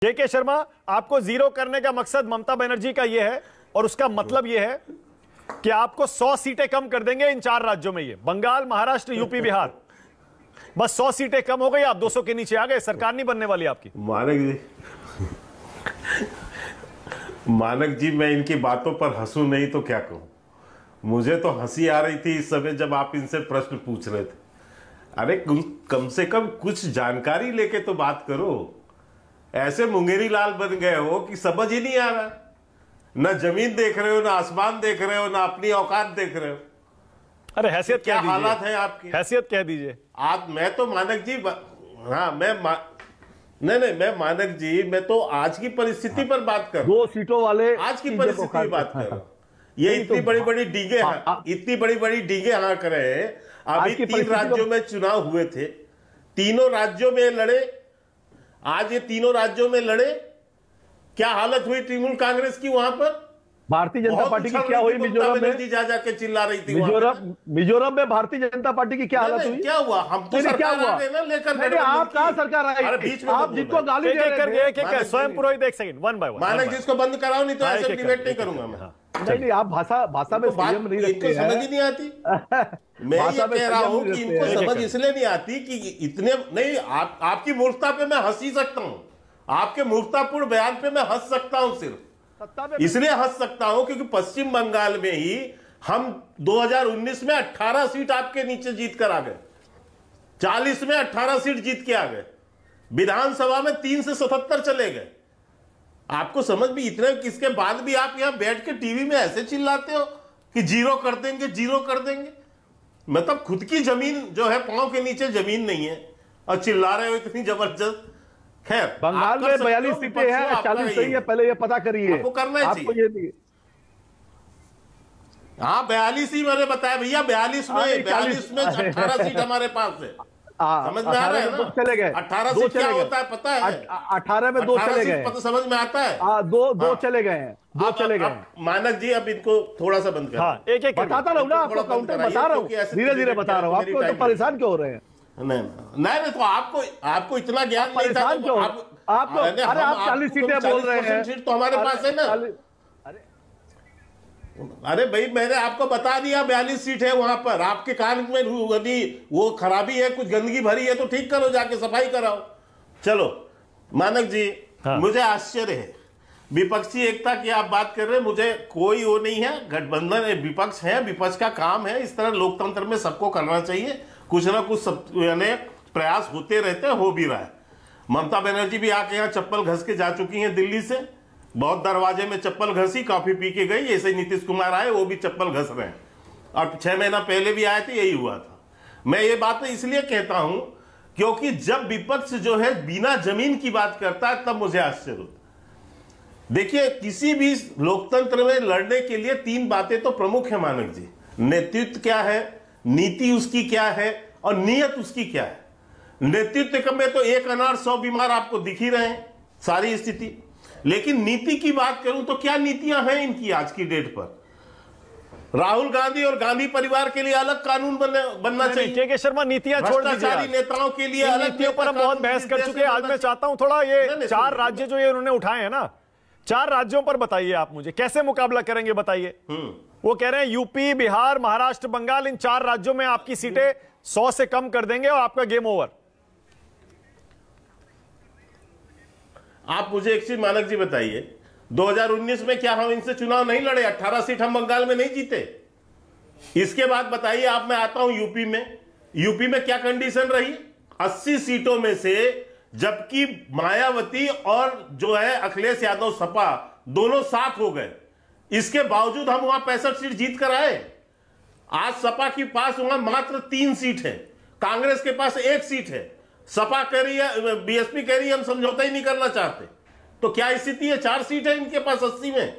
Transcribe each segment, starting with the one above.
के शर्मा, आपको जीरो करने का मकसद ममता बनर्जी का यह है और उसका मतलब यह है कि आपको 100 सीटें कम कर देंगे इन 4 राज्यों में, ये बंगाल, महाराष्ट्र, यूपी, बिहार। बस 100 सीटें कम हो गई, आप 200 के नीचे आ गए, सरकार नहीं बनने वाली आपकी। मानक जी, मैं इनकी बातों पर हंसू नहीं तो क्या कहूं। मुझे तो हंसी आ रही थी इस समय जब आप इनसे प्रश्न पूछ रहे थे। अरे कम से कम कुछ जानकारी लेके तो बात करो। ऐसे मुंगेरी लाल बन गए हो कि समझ ही नहीं आ रहा। ना जमीन देख रहे हो, ना आसमान देख रहे हो, ना अपनी औकात देख रहे हो। अरे हैसियत क्या हालात है आपकी? हैसियत कह दीजिए आप। मैं तो मानक जी, हाँ नहीं, मैं मानक जी, मैं तो आज की परिस्थिति पर बात कर रहा हूं। 2 सीटों वाले आज की परिस्थिति की बात कर रहा हूं। ये इतनी बड़ी बड़ी डीगे, इतनी बड़ी बड़ी डीगे हाँक रहे हैं। अभी 3 राज्यों में चुनाव हुए थे, तीनों राज्यों में लड़े। आज ये तीनों राज्यों में लड़े, क्या हालत हुई तृणमूल कांग्रेस की वहां पर? भारतीय जनता पार्टी की क्या हुई मिजोरम में? जा जाके चिल्ला रही थी मिजोरम में भारतीय जनता पार्टी की क्या हालत हुई? क्या हुआ? हम तो सरकार आ गए ना लेकर। आप कहां सरकार आई? बीच में आप जिनको गाली दे रहे थे। स्वयं पुरोहित, एक सेकंड, वन बाय वन। मानक जी, इसको बंद कराओ, नहीं तो ऐसे डिबेट नहीं करूंगा मैं। नहीं, आप भाषा में संयम नहीं रखते हैं। समझ ही नहीं आती। मैं ये कह रहा हूं कि इनको समझ इसलिए नहीं आती कि इतने नहीं। आपकी मूर्खता पे मैं हंस ही सकता हूं, आपके मूर्खतापूर्ण बयान पे मैं हंस सकता हूं, सिर्फ इसलिए हंस सकता हूं क्योंकि पश्चिम बंगाल में ही हम 2019 में 18 सीट आपके नीचे जीत कर आ गए। 40 में 18 सीट जीत के आ गए। विधानसभा में 3 से 77 चले गए। आपको समझ भी इतने किसके बाद भी आप यहां बैठ के टीवी में ऐसे चिल्लाते हो कि जीरो कर देंगे, जीरो कर देंगे। मतलब खुद की जमीन जो है, पांव के नीचे जमीन नहीं है और चिल्ला रहे हो इतनी जबरदस्त। खैर, बंगाल में 42 सीटें हैं, 40 सही है, पहले ये पता करिए। आपको करना चाहिए। ये नहीं, हाँ 42 ही मैंने बताया भैया। 42 में 18 सीट हमारे पास है। समझ में आ रहा है ना? 2 चले गए। 18 सीट क्या होता है पता है? 18 में 2 चले गए। पता समझ में आता है? 2 चले गए हैं। 2 चले गए। मानक जी, अब इनको थोड़ा सा बंद कर। एक एक बताता रहूं ना आपको, काउंटर बता रहा हूं, धीरे धीरे बता रहा हूं आपको। तो परेशान क्यों हो रहे हैं? नहीं, तो आपको इतना ज्ञान नहीं था। आपको अरे आप 40 सीटें बोल रहे हैं। सीट तो हमारे पास है ना। अरे भाई, मैंने आपको बता दिया 42 सीट है वहां पर। आपके कान में वो खराबी है, कुछ गंदगी भरी है तो ठीक करो, जाके सफाई कराओ। चलो मानक जी, मुझे आश्चर्य है विपक्षी एकता की आप बात कर रहे हैं। मुझे कोई वो नहीं है, गठबंधन विपक्ष है, विपक्ष का काम है। इस तरह लोकतंत्र में सबको करना चाहिए। कुछ ना कुछ सब यानी प्रयास होते रहते हैं, हो भी रहा है। ममता बनर्जी भी आके यहाँ चप्पल घस के जा चुकी हैं दिल्ली से। बहुत दरवाजे में चप्पल घसी, कॉफी पी के गई। ऐसे नीतीश कुमार आए, वो भी चप्पल घस रहे हैं। और 6 महीना पहले भी आए थे, यही हुआ था। मैं ये बात इसलिए कहता हूं क्योंकि जब विपक्ष जो है बिना जमीन की बात करता है, तब मुझे आश्चर्य होता है। देखिए, किसी भी लोकतंत्र में लड़ने के लिए 3 बातें तो प्रमुख है मानक जी। नेतृत्व क्या है, नीति उसकी क्या है, और नीयत उसकी क्या है। नेतृत्व में तो 1 अनार 100 बीमार आपको दिख ही रहे हैं, सारी स्थिति। लेकिन नीति की बात करूं तो क्या नीतियां हैं इनकी आज की डेट पर? राहुल गांधी और गांधी परिवार के लिए अलग कानून बनना चाहिए। के शर्मा, नीतियां छोड़ दीजिए, नेताओं के लिए अलग नीतियों पर हम बहुत बहस कर चुके हैं। आज मैं चाहता हूं थोड़ा ये 4 राज्य जो ये उन्होंने उठाए हैं ना, 4 राज्यों पर बताइए आप मुझे, कैसे मुकाबला करेंगे बताइए। वो कह रहे हैं यूपी, बिहार, महाराष्ट्र, बंगाल, इन 4 राज्यों में आपकी सीटें 100 से कम कर देंगे और आपका गेम ओवर। आप मुझे एक चीज मानक जी बताइए, 2019 में क्या हम इनसे चुनाव नहीं लड़े? 18 सीट हम बंगाल में नहीं जीते। इसके बाद बताइए आप, मैं आता हूं यूपी में। यूपी में क्या कंडीशन रही? 80 सीटों में से, जबकि मायावती और जो है अखिलेश यादव सपा दोनों साथ हो गए, इसके बावजूद हम वहां 65 सीट जीत कर आए। आज सपा के पास वहां मात्र 3 सीट है, कांग्रेस के पास 1 सीट है। सपा कह रही है, बीएसपी कह रही है हम समझौता ही नहीं करना चाहते। तो क्या स्थिति है? 4 सीट है इनके पास 80 में,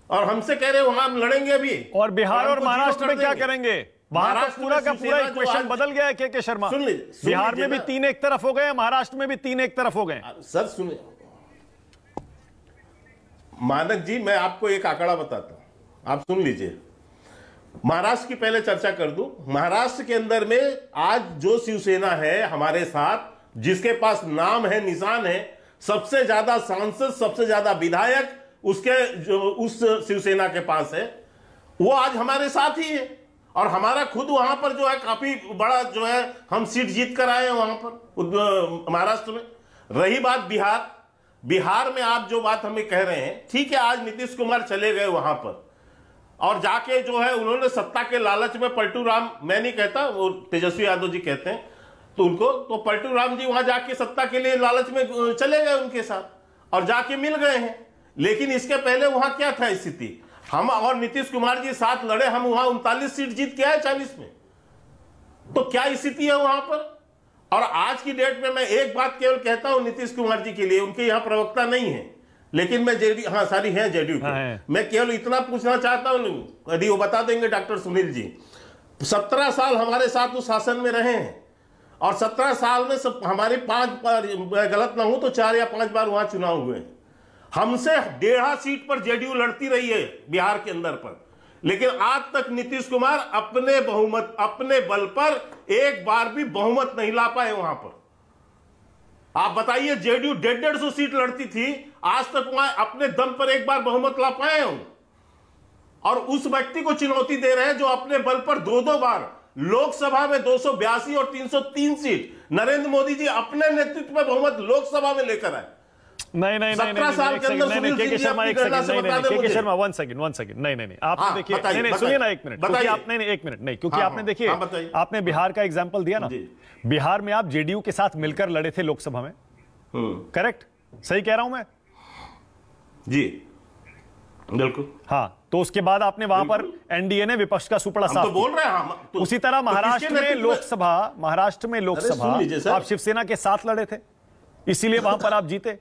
और हमसे कह रहे हैं वहां हम लड़ेंगे भी। और बिहार और महाराष्ट्र में क्या करेंगे? वहां तो पूरा का पूरा इक्वेशन बदल गया है। के शर्मा, बिहार में भी 3 एक तरफ हो गए, महाराष्ट्र में भी 3 एक तरफ हो गए। सर सुनिए मानक जी, मैं आपको एक आंकड़ा बताता हूं, आप सुन लीजिए। महाराष्ट्र की पहले चर्चा कर दूं। महाराष्ट्र के अंदर में आज जो शिवसेना है हमारे साथ, जिसके पास नाम है, निशान है, सबसे ज्यादा सांसद, सबसे ज्यादा विधायक उसके जो उस शिवसेना के पास है, वो आज हमारे साथ ही है। और हमारा खुद वहां पर जो है काफी बड़ा जो है हम सीट जीत कर आए हैं वहां पर महाराष्ट्र में। रही बात बिहार में आप जो बात हमें कह रहे हैं, ठीक है, आज नीतीश कुमार चले गए वहां पर और जाके जो है उन्होंने सत्ता के लालच में पलटू राम, मैं नहीं कहता, वो तेजस्वी यादव जी कहते हैं, तो उनको तो पलटू राम जी वहां जाके सत्ता के लिए लालच में चले गए उनके साथ और जाके मिल गए हैं। लेकिन इसके पहले वहां क्या था स्थिति, हम और नीतीश कुमार जी साथ लड़े, हम वहां 39 सीट जीत के आए 40 में। तो क्या स्थिति है वहां पर। और आज की डेट में मैं एक बात केवल कहता हूं नीतीश कुमार जी के लिए, उनके यहां प्रवक्ता नहीं है, लेकिन मैं जेडी, हाँ सारी हैं जेडीयू के, मैं केवल इतना पूछना चाहता हूं, यदि वो बता देंगे डॉक्टर सुनील जी, 17 साल हमारे साथ उस शासन में रहे हैं और 17 साल में सब हमारे 5 बार, गलत ना हो तो 4 या 5 बार वहां चुनाव हुए। हमसे 1.5 सीट पर जेडीयू लड़ती रही है बिहार के अंदर पर, लेकिन आज तक नीतीश कुमार अपने बहुमत, अपने बल पर एक बार भी बहुमत नहीं ला पाए वहां पर। आप बताइए, जेडीयू 150 सीट लड़ती थी, आज तक वहां अपने दम पर एक बार बहुमत ला पाए हम। और उस व्यक्ति को चुनौती दे रहे हैं जो अपने बल पर 2-2 बार लोकसभा में 282 और 303 सीट नरेंद्र मोदी जी अपने नेतृत्व में बहुमत लोकसभा में लेकर आए। नहीं, 17 साल के अंदर के शर्मा एक सेकंड, वन सेकंड, नहीं, आपने देखिए, नहीं सुनिए ना एक मिनट, क्योंकि आपने एक मिनट नहीं, क्योंकि आपने देखिए, आपने बिहार का एग्जांपल दिया ना, बिहार में आप जेडीयू के साथ मिलकर लड़े थे लोकसभा में, करेक्ट, सही कह रहा हूं मैं जी? बिल्कुल, हाँ। तो उसके बाद आपने वहां पर एनडीए ने विपक्ष का सुपड़ा साफ, तो बोल रहे हैं तो, उसी तरह महाराष्ट्र में लोकसभा आप शिवसेना के साथ लड़े थे, इसीलिए वहां पर आप जीते।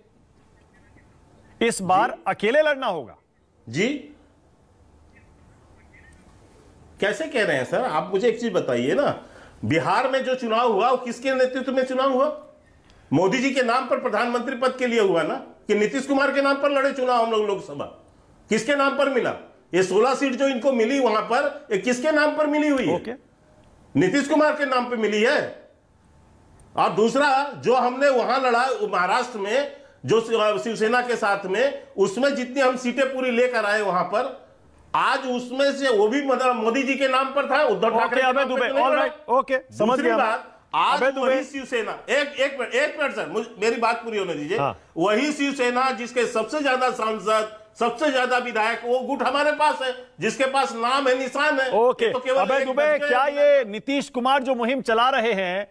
इस बार अकेले लड़ना होगा जी। कैसे कह रहे हैं सर आप, मुझे एक चीज बताइए ना, बिहार में जो चुनाव हुआ वो किसके नेतृत्व में चुनाव हुआ? मोदी जी के नाम पर प्रधानमंत्री पद के लिए हुआ ना, कि नीतीश कुमार के नाम पर लड़े चुनाव हम लोग लोकसभा? किसके नाम पर मिला? ये 16 सीट जो इनको मिली वहां पर, ये किसके नाम पर मिली हुई है? नीतीश कुमार के नाम पर मिली है। और दूसरा जो हमने वहां लड़ा महाराष्ट्र में जो शिवसेना के साथ में, उसमें जितनी हम सीटें पूरी लेकर आए वहां पर, आज उसमें से वो भी मोदी जी के नाम पर था, उद्धव ठाकरे। ओके, समझ गया बात। आज वही शिवसेना, एक मिनट सर, मेरी बात पूरी होने दीजिए। हाँ। वही शिवसेना जिसके सबसे ज्यादा सांसद, सबसे ज्यादा विधायक, वो गुट हमारे पास है, जिसके पास नाम है, निशान है। ओके, तो अबे दुबे, क्या ये नीतीश कुमार जो मुहिम चला रहे हैं